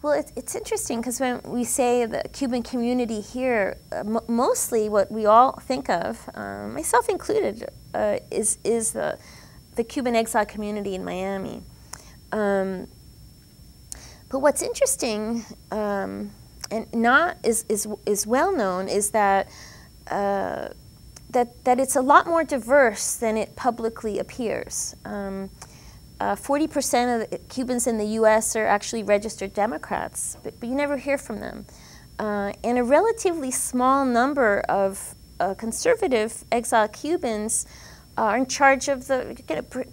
Well, it's interesting because when we say the Cuban community here, mostly what we all think of, myself included, is the Cuban exile community in Miami. But what's interesting and not is well known is that that it's a lot more diverse than it publicly appears. 40% of the Cubans in the U.S. are actually registered Democrats, but you never hear from them. And a relatively small number of conservative exiled Cubans are in charge of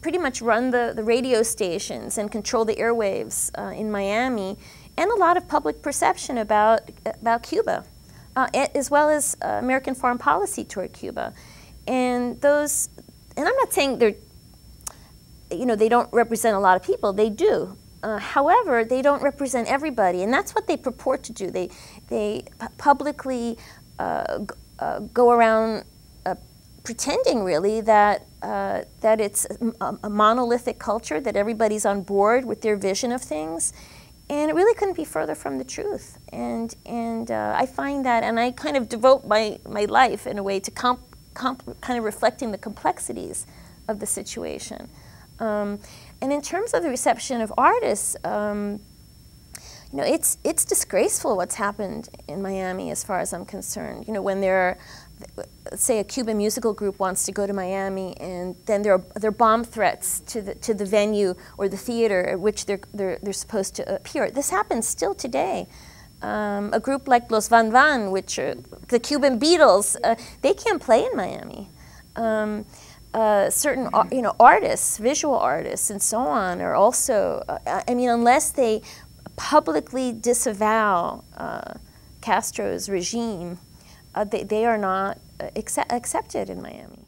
pretty much run the radio stations and control the airwaves in Miami, and a lot of public perception about Cuba, as well as American foreign policy toward Cuba. And those, and I'm not saying they're, they don't represent a lot of people. They do. However, they don't represent everybody, and that's what they purport to do. They publicly go around pretending, really, that it's a monolithic culture, that everybody's on board with their vision of things, and it really couldn't be further from the truth. And I find that, and I kind of devote my life in a way to kind of reflecting the complexities of the situation. And in terms of the reception of artists, it's disgraceful what's happened in Miami as far as I'm concerned. When let's say a Cuban musical group wants to go to Miami, and then there are bomb threats to the venue or the theater at which they're supposed to appear. This happens still today. A group like Los Van Van, which are the Cuban Beatles, they can't play in Miami. Certain artists, visual artists, and so on are also. Unless they publicly disavow Castro's regime, they are not accepted in Miami.